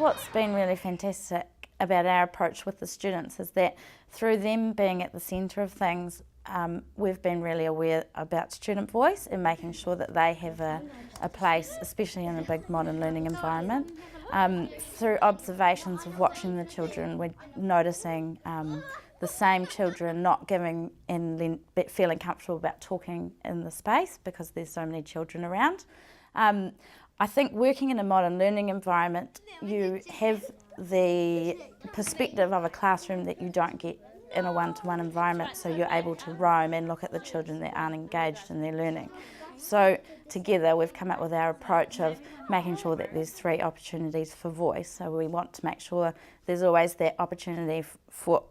what's been really fantastic about our approach with the students is that through them being at the centre of things, we've been really aware about student voice and making sure that they have a place, especially in a big modern learning environment. Through observations of watching the children, we're noticing the same children not giving and feeling comfortable about talking in the space because there's so many children around. I think working in a modern learning environment, you have the perspective of a classroom that you don't get in a one-to-one environment, so you're able to roam and look at the children that aren't engaged in their learning. So together we've come up with our approach of making sure that there's 3 opportunities for voice. So we want to make sure there's always that opportunity for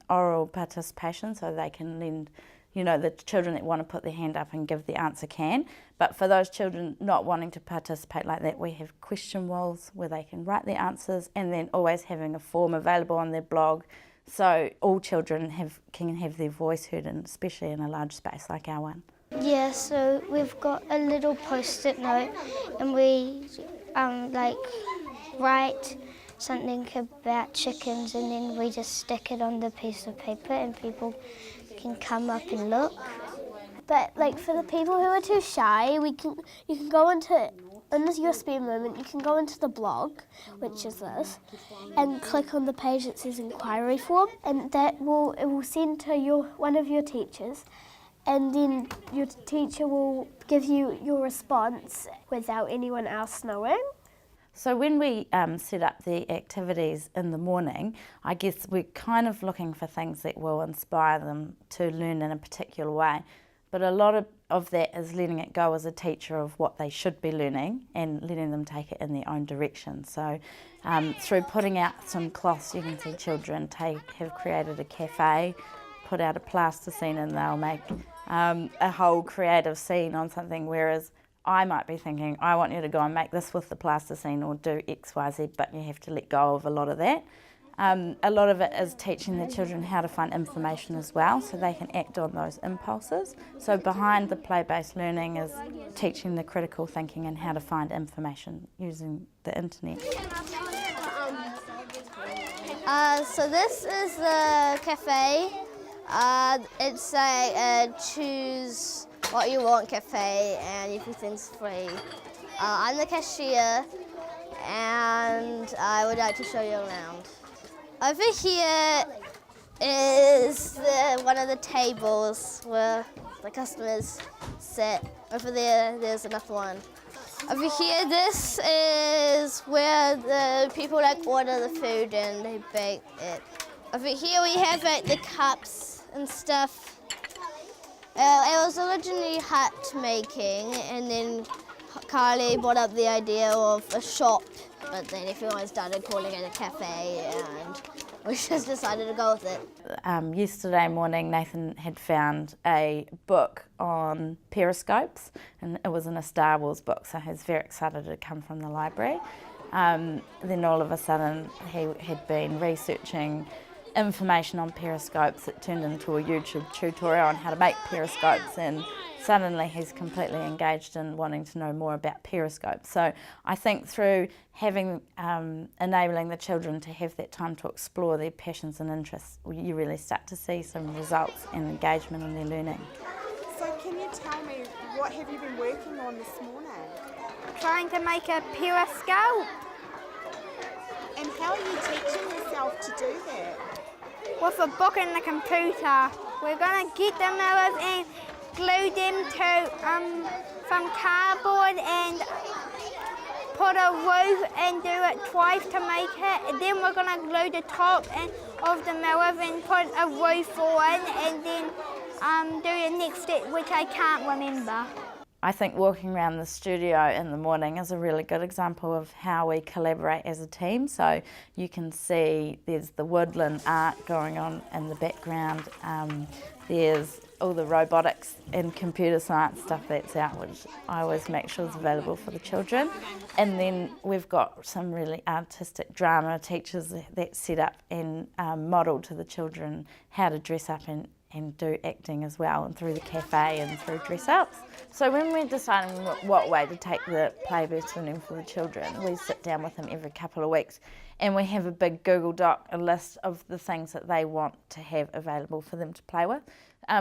oral participation, so they can lend, the children that want to put their hand up and give the answer can. But for those children not wanting to participate like that, we have question walls where they can write their answers, and then always having a form available on their blog so all children can have their voice heard, and especially in a large space like our one. Yeah, so we've got a little post-it note and we write something about chickens, and then we just stick it on the piece of paper and people can come up and look. But for the people who are too shy, you can go into, in your spare moment, you can go into the blog, which is this, and click on the page that says inquiry form, and it will send to one of your teachers, and then your teacher will give you your response without anyone else knowing. So when we set up the activities in the morning, I guess we're kind of looking for things that will inspire them to learn in a particular way. But a lot of that is letting it go as a teacher of what they should be learning and letting them take it in their own direction. So through putting out some cloths, you can see children have created a cafe, put out a plasticine, and they'll make a whole creative scene on something, whereas I might be thinking, I want you to go and make this with the plasticine or do X, Y, Z, but you have to let go of a lot of that. A lot of it is teaching the children how to find information as well, so they can act on those impulses. So behind the play-based learning is teaching the critical thinking and how to find information using the internet. So this is the cafe. It's a choose what you want cafe, and everything's free. I'm the cashier and I would like to show you around. Over here is one of the tables where the customers sit. Over there's another one. Over here, this is where the people order the food and they bake it. Over here we have the cups and stuff. It was originally hat making, and then Carly brought up the idea of a shop, but then everyone started calling it a cafe, and we just decided to go with it. Yesterday morning, Nathan had found a book on periscopes, and it was in a Star Wars book, so he was very excited to come from the library. Then all of a sudden, he had been researching information on periscopes. It turned into a YouTube tutorial on how to make periscopes, and suddenly he's completely engaged in wanting to know more about periscopes. So I think through enabling the children to have that time to explore their passions and interests, you really start to see some results and engagement in their learning. So can you tell me, what have you been working on this morning? Trying to make a periscope. And how are you teaching yourself to do that? With a book and the computer. We're going to get the mirrors and glue them to some cardboard and put a roof and do it twice to make it. And then we're going to glue the top of the mirrors and put a roof on, and then do the next step, which I can't remember. I think walking around the studio in the morning is a really good example of how we collaborate as a team. So you can see there's the woodland art going on in the background. there's all the robotics and computer science stuff that's out, which I always make sure is available for the children. And then we've got some really artistic drama teachers that set up and model to the children how to dress up and do acting as well, and through the cafe and through dress-ups. So when we're deciding what way to take the play-based learning for the children, we sit down with them every couple of weeks and we have a big Google Doc, a list of the things that they want to have available for them to play with.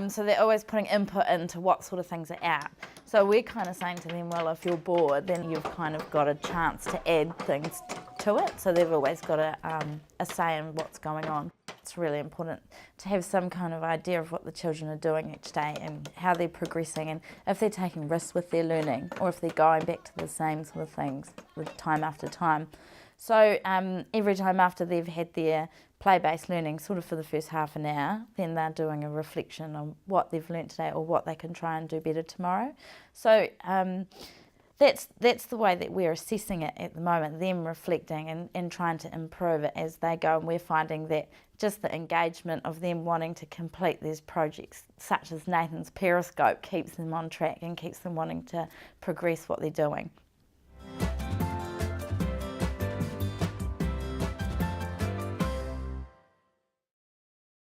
So they're always putting input into what sort of things are out. So we're kind of saying to them, well, if you're bored, then you've kind of got a chance to add things to it. So they've always got a say in what's going on. It's really important to have some kind of idea of what the children are doing each day and how they're progressing, and if they're taking risks with their learning or if they're going back to the same sort of things with time after time. So every time after they've had their play-based learning, sort of for the first half an hour, then they're doing a reflection on what they've learnt today or what they can try and do better tomorrow. So that's the way that we're assessing it at the moment, them reflecting and trying to improve it as they go. And we're finding that just the engagement of them wanting to complete these projects, such as Nathan's Periscope, keeps them on track and keeps them wanting to progress what they're doing.